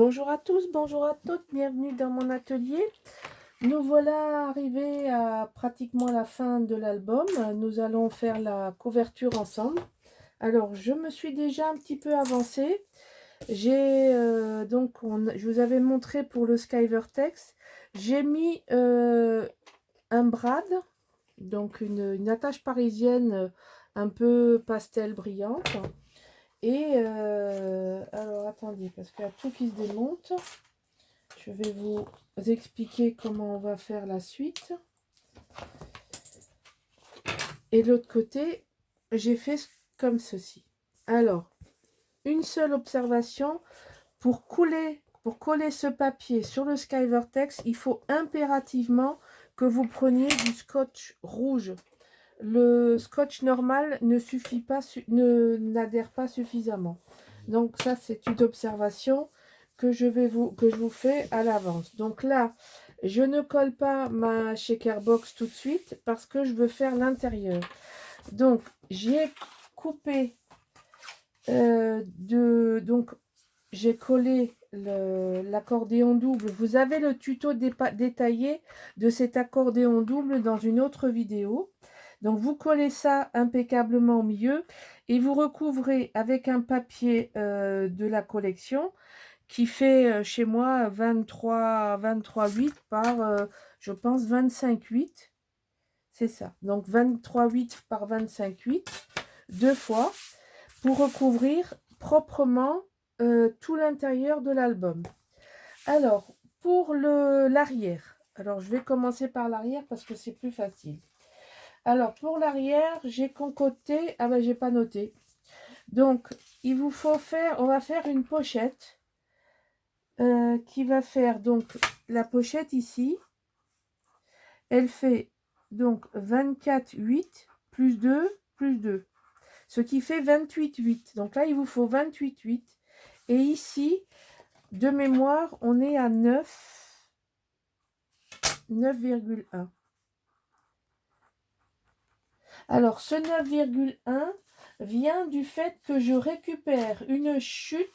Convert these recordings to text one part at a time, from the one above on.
Bonjour à tous, bonjour à toutes, bienvenue dans mon atelier. Nous voilà arrivés à pratiquement la fin de l'album. Nous allons faire la couverture ensemble. Alors, je me suis déjà un petit peu avancée. Je vous avais montré pour le Skyvertex, j'ai mis un brad, donc une attache parisienne un peu pastel brillante. Et alors attendez, parce qu'il y a tout qui se démonte. Je vais vous expliquer comment on va faire la suite. Et de l'autre côté, j'ai fait comme ceci. Alors, une seule observation, pour coller ce papier sur le Skyvertex, il faut impérativement que vous preniez du scotch rouge. Le scotch normal ne suffit pas, n'adhère pas suffisamment. Donc ça, c'est une observation que je vous fais à l'avance. Donc là, je ne colle pas ma shaker box tout de suite parce que je veux faire l'intérieur. Donc j'ai coupé donc j'ai collé l'accordéon double. Vous avez le tuto détaillé de cet accordéon double dans une autre vidéo. Donc vous collez ça impeccablement au milieu et vous recouvrez avec un papier de la collection qui fait chez moi 23,8 par je pense 25,8. C'est ça. Donc 23,8 par 25,8 deux fois pour recouvrir proprement tout l'intérieur de l'album. Alors, pour l'arrière, alors je vais commencer par l'arrière parce que c'est plus facile. Alors, pour l'arrière, j'ai concocté, ah ben j'ai pas noté. Donc, il vous faut on va faire une pochette qui va faire donc la pochette ici. Elle fait donc 24,8 plus 2 plus 2. Ce qui fait 28,8. Donc là, il vous faut 28,8. Et ici, de mémoire, on est à 9,1. Alors, ce 9,1 vient du fait que je récupère une chute.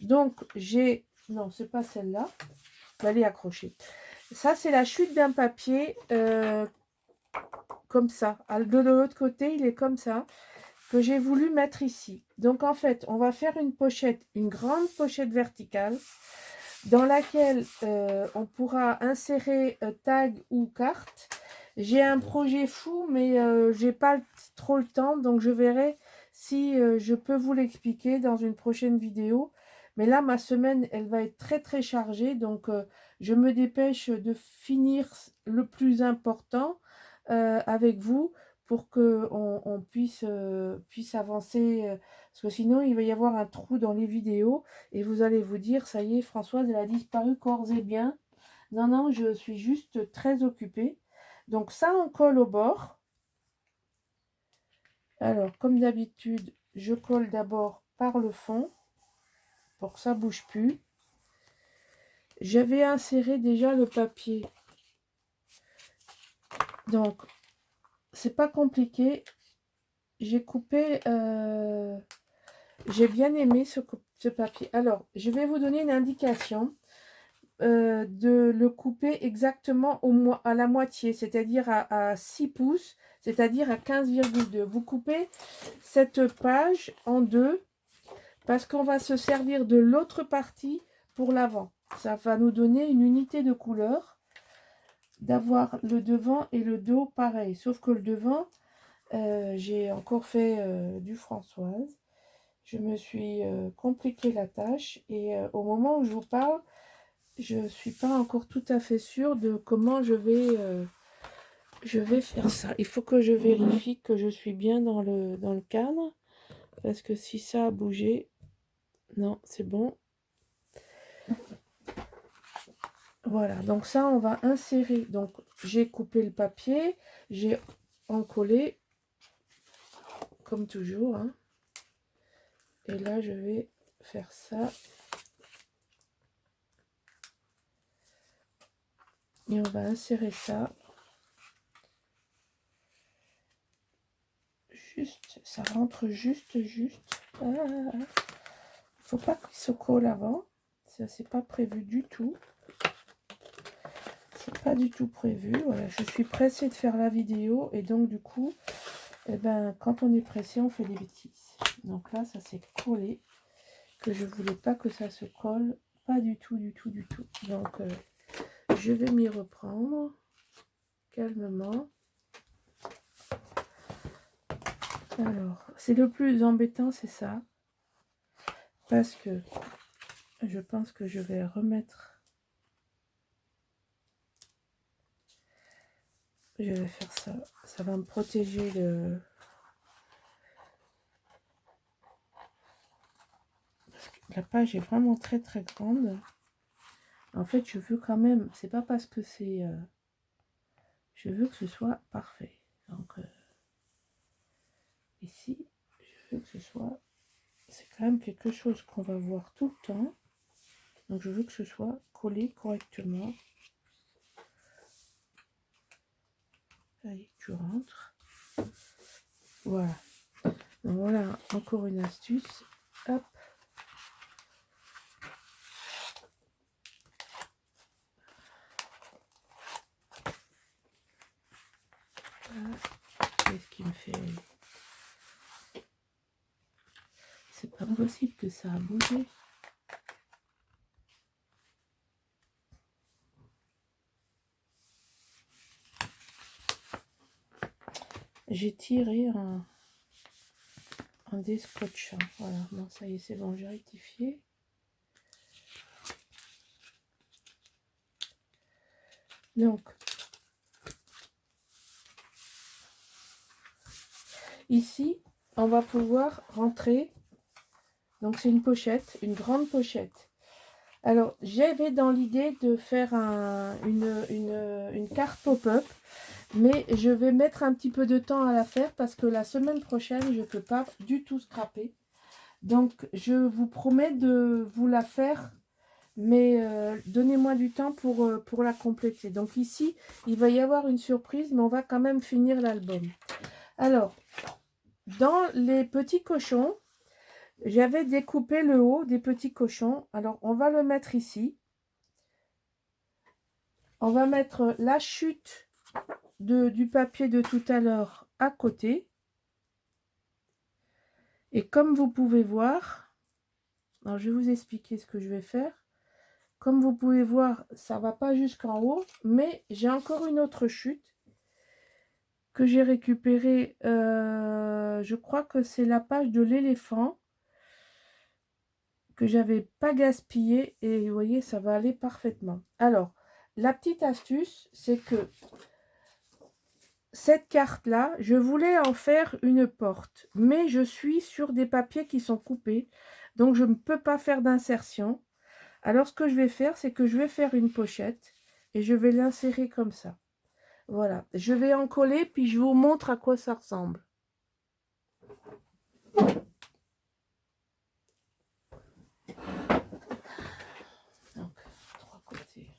Donc, j'ai... Non, c'est pas celle-là. Elle est accrochée. Ça, c'est la chute d'un papier comme ça. De l'autre côté, il est comme ça, que j'ai voulu mettre ici. Donc, en fait, on va faire une pochette, une grande pochette verticale dans laquelle on pourra insérer tag ou carte. J'ai un projet fou, mais j'ai pas trop le temps, donc je verrai si je peux vous l'expliquer dans une prochaine vidéo. Mais là, ma semaine, elle va être très très chargée, donc je me dépêche de finir le plus important avec vous pour qu'on puisse avancer, parce que sinon il va y avoir un trou dans les vidéos et vous allez vous dire, ça y est, Françoise, elle a disparu corps et bien. Non, non, je suis juste très occupée. Donc ça, on colle au bord. Alors, comme d'habitude, je colle d'abord par le fond pour que ça ne bouge plus. J'avais inséré déjà le papier. Donc, c'est pas compliqué. J'ai coupé... j'ai bien aimé ce papier. Alors, je vais vous donner une indication. De le couper exactement à la moitié, c'est-à-dire à 6 pouces, c'est-à-dire à 15,2. Vous coupez cette page en deux parce qu'on va se servir de l'autre partie pour l'avant. Ça va nous donner une unité de couleur, d'avoir le devant et le dos pareil, sauf que le devant, j'ai encore fait du Françoise. Je me suis compliqué la tâche et au moment où je vous parle, je ne suis pas encore tout à fait sûre de comment je vais faire ça. Il faut que je vérifie que je suis bien dans le cadre. Parce que si ça a bougé... Non, c'est bon. Voilà, donc ça, on va insérer. Donc, j'ai coupé le papier. J'ai encollé, comme toujours. Hein. Et là, je vais faire ça. Et on va insérer ça. Juste, ça rentre juste. Ah, faut pas qu'il se colle avant. Ça, c'est pas prévu du tout. C'est pas du tout prévu. Voilà, je suis pressée de faire la vidéo. Et donc, du coup, eh ben, quand on est pressé, on fait des bêtises. Donc là, ça s'est collé. Que je voulais pas que ça se colle. Pas du tout, du tout, du tout. Donc, je vais m'y reprendre. Calmement. Alors, c'est le plus embêtant, c'est ça. Parce que je pense que je vais remettre... Je vais faire ça. Ça va me protéger le... Parce que la page est vraiment très très grande. En fait, je veux quand même... C'est pas parce que c'est... Je veux que ce soit parfait. Donc, ici, je veux que ce soit... C'est quand même quelque chose qu'on va voir tout le temps. Donc, je veux que ce soit collé correctement. Allez, tu rentres. Voilà. Donc, voilà encore une astuce. Hop. Voilà. Qu'est-ce qui me fait... C'est pas possible que ça a bougé. J'ai tiré un déscotchant. Voilà, bon, ça y est, c'est bon, j'ai rectifié. Donc, ici, on va pouvoir rentrer. Donc, c'est une pochette, une grande pochette. Alors, j'avais dans l'idée de faire une carte pop-up, mais je vais mettre un petit peu de temps à la faire parce que la semaine prochaine, je ne peux pas du tout scraper. Donc, je vous promets de vous la faire, mais donnez-moi du temps pour la compléter. Donc ici, il va y avoir une surprise, mais on va quand même finir l'album. Alors, dans les petits cochons, j'avais découpé le haut des petits cochons. Alors, on va le mettre ici. On va mettre la chute du papier de tout à l'heure à côté. Et comme vous pouvez voir, alors je vais vous expliquer ce que je vais faire. Comme vous pouvez voir, ça ne va pas jusqu'en haut, mais j'ai encore une autre chute que j'ai récupérée. Je crois que c'est la page de l'éléphant que j'avais pas gaspillé et vous voyez, ça va aller parfaitement. Alors, la petite astuce, c'est que cette carte-là, je voulais en faire une porte, mais je suis sur des papiers qui sont coupés, donc je ne peux pas faire d'insertion. Alors, ce que je vais faire, c'est que je vais faire une pochette et je vais l'insérer comme ça. Voilà, je vais en coller, puis je vous montre à quoi ça ressemble. Donc, trois côtés.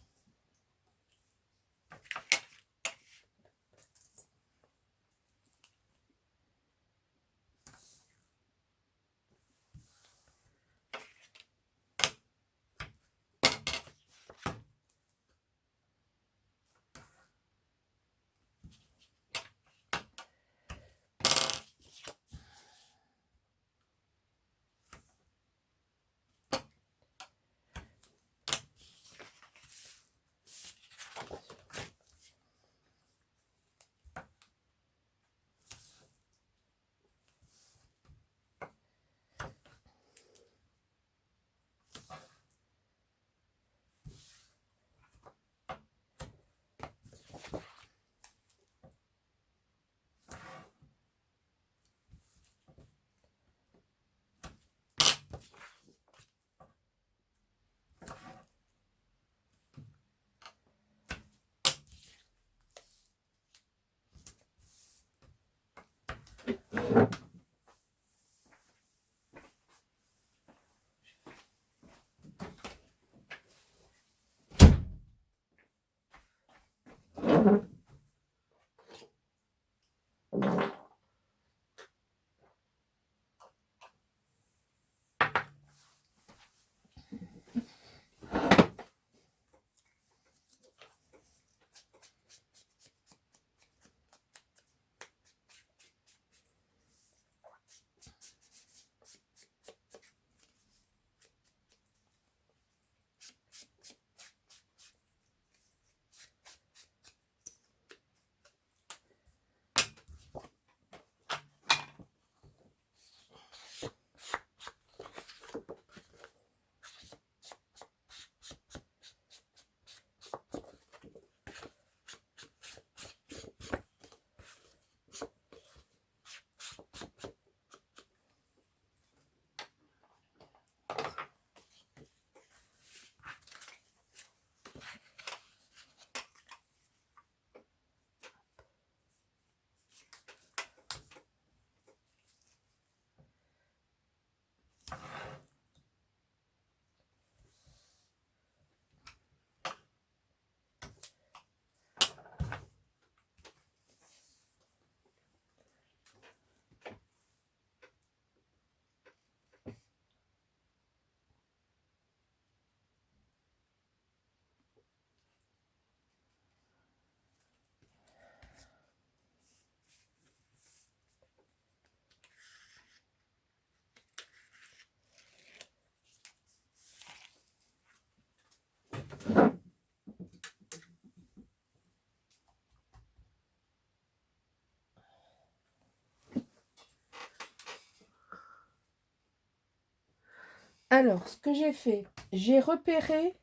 Alors, ce que j'ai fait, j'ai repéré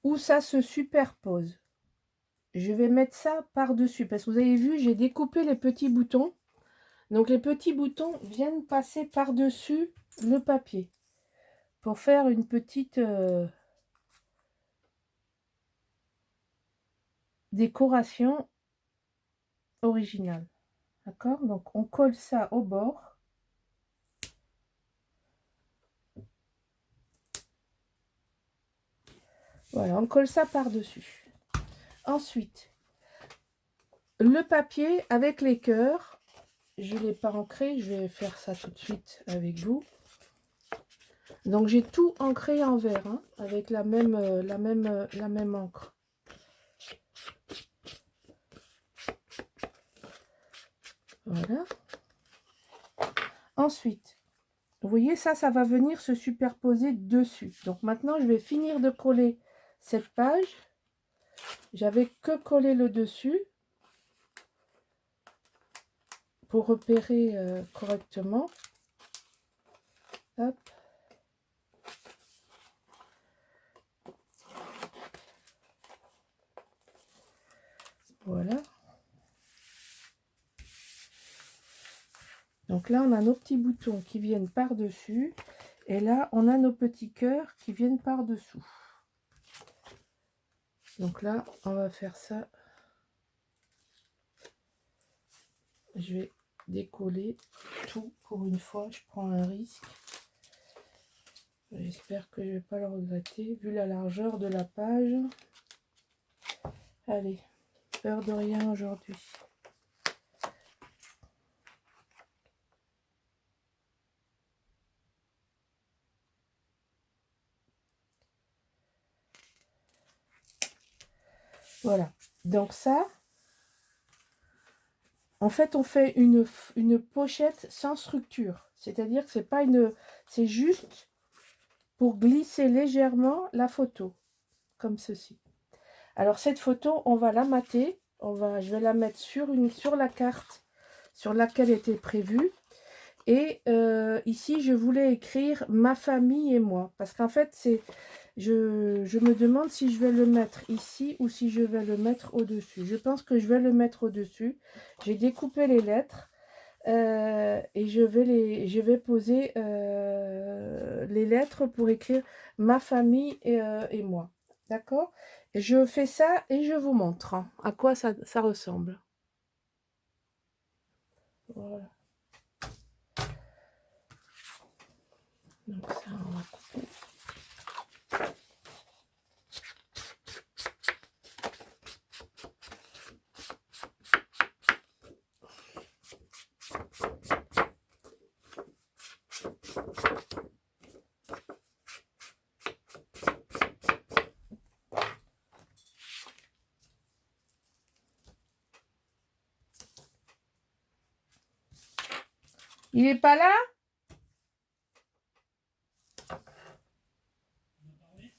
où ça se superpose. Je vais mettre ça par-dessus parce que vous avez vu, j'ai découpé les petits boutons. Donc les petits boutons viennent passer par-dessus le papier pour faire une petite décoration originale. D'accord? Donc on colle ça au bord. Voilà, on colle ça par-dessus. Ensuite, le papier avec les cœurs, je ne l'ai pas ancré, je vais faire ça tout de suite avec vous. Donc j'ai tout ancré en vert, hein, avec la même encre. Voilà. Ensuite, vous voyez, ça va venir se superposer dessus. Donc maintenant, je vais finir de coller cette page. J'avais que collé le dessus pour repérer correctement. Hop. Voilà. Donc là, on a nos petits boutons qui viennent par-dessus. Et là, on a nos petits cœurs qui viennent par-dessous. Donc là, on va faire ça. Je vais décoller tout pour une fois. Je prends un risque. J'espère que je ne vais pas le regretter, vu la largeur de la page. Allez, peur de rien aujourd'hui. Voilà, donc ça, en fait, on fait une pochette sans structure. C'est-à-dire que c'est pas une, c'est juste pour glisser légèrement la photo, comme ceci. Alors cette photo, on va la mater, je vais la mettre sur la carte sur laquelle était prévue. Et ici, je voulais écrire ma famille et moi, parce qu'en fait, je me demande si je vais le mettre ici ou si je vais le mettre au-dessus. Je pense que je vais le mettre au-dessus. J'ai découpé les lettres et je vais poser les lettres pour écrire ma famille et moi. D'accord? Je fais ça et je vous montre hein, à quoi ça ressemble. Voilà. Donc ça, on va couper. Il est pas là?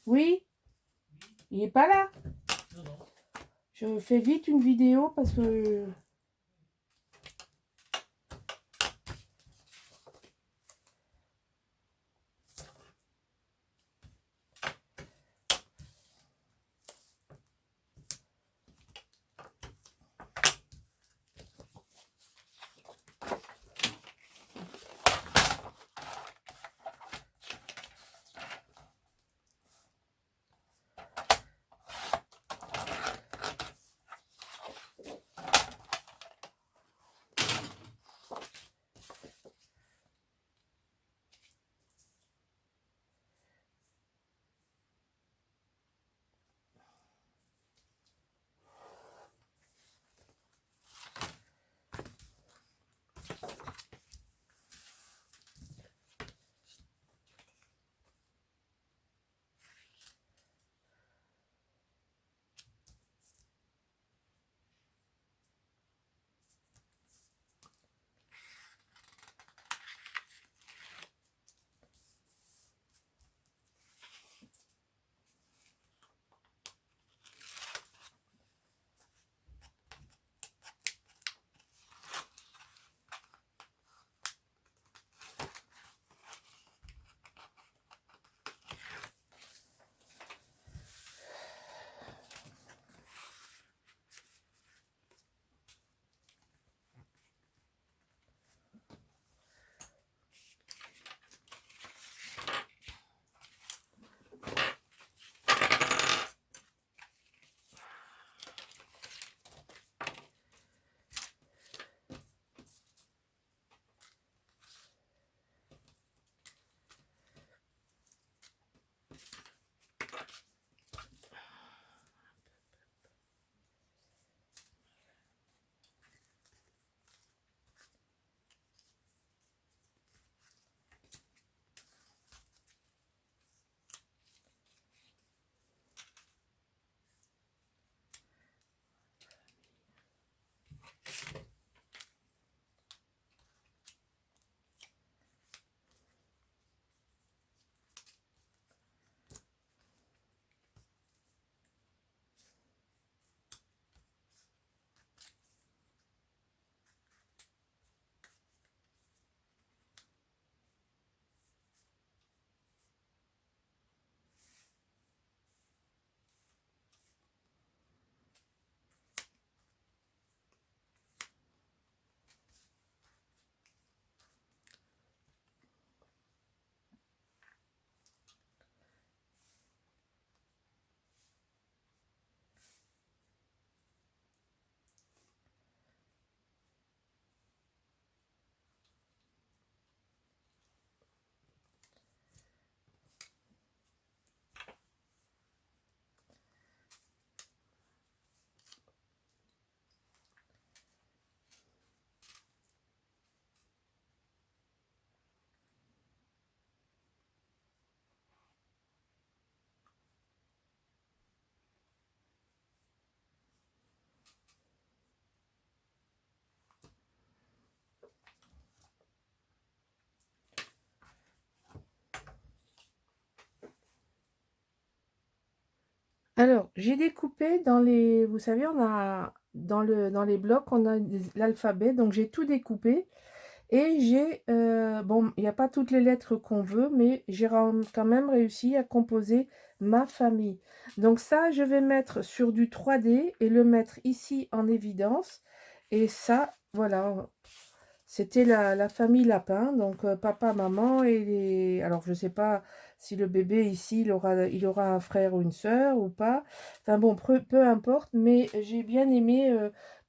Oui? Il est pas là? Je fais vite une vidéo parce que... Alors, j'ai découpé dans les, vous savez, on a dans les blocs, on a l'alphabet, donc j'ai tout découpé et j'ai, bon, il n'y a pas toutes les lettres qu'on veut, mais j'ai quand même réussi à composer ma famille. Donc ça, je vais mettre sur du 3D et le mettre ici en évidence. Et ça, voilà, c'était la famille Lapin, donc papa, maman et les... Alors, je ne sais pas si le bébé ici, il aura un frère ou une sœur ou pas. Enfin bon, peu importe, mais j'ai bien aimé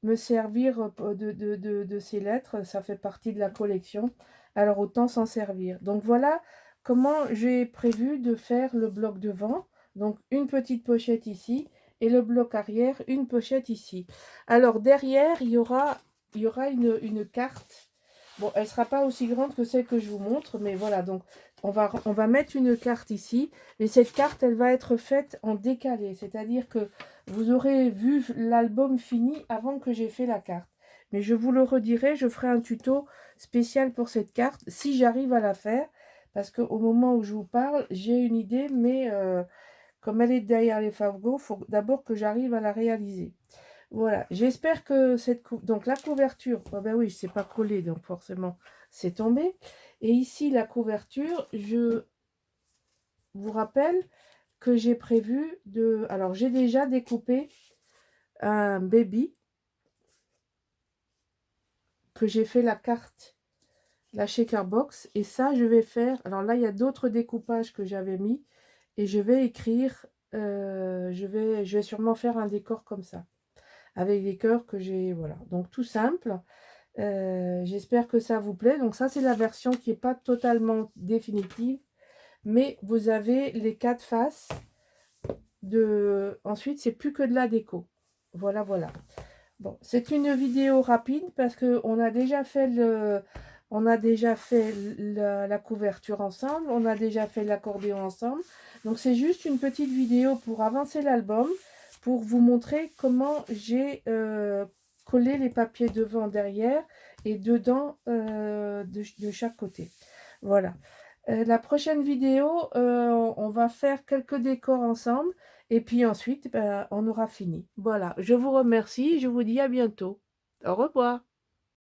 me servir de ces lettres. Ça fait partie de la collection. Alors, autant s'en servir. Donc, voilà comment j'ai prévu de faire le bloc devant. Donc, une petite pochette ici et le bloc arrière, une pochette ici. Alors, derrière, il y aura une carte. Bon, elle ne sera pas aussi grande que celle que je vous montre, mais voilà, donc on va mettre une carte ici, mais cette carte, elle va être faite en décalé, c'est-à-dire que vous aurez vu l'album fini avant que j'ai fait la carte. Mais je vous le redirai, je ferai un tuto spécial pour cette carte, si j'arrive à la faire, parce qu'au moment où je vous parle, j'ai une idée, mais comme elle est derrière les favgots, il faut d'abord que j'arrive à la réaliser. Voilà, j'espère que donc la couverture, ah ben oui, c'est pas collé, donc forcément, c'est tombé. Et ici, la couverture, je vous rappelle que j'ai prévu de... Alors, j'ai déjà découpé un baby, que j'ai fait la carte, la shaker box, et ça, je vais faire... Alors là, il y a d'autres découpages que j'avais mis, et je vais écrire, je vais sûrement faire un décor comme ça, avec des cœurs que j'ai... Voilà, donc tout simple. J'espère que ça vous plaît. Donc ça, c'est la version qui n'est pas totalement définitive, mais vous avez les 4 faces. Ensuite, c'est plus que de la déco. Voilà, voilà. Bon, c'est une vidéo rapide parce que on a déjà fait la couverture ensemble, on a déjà fait l'accordéon ensemble. Donc c'est juste une petite vidéo pour avancer l'album, pour vous montrer comment j'ai collé les papiers devant, derrière et dedans de chaque côté. Voilà. La prochaine vidéo, on va faire quelques décors ensemble et puis ensuite, on aura fini. Voilà, je vous remercie, je vous dis à bientôt. Au revoir.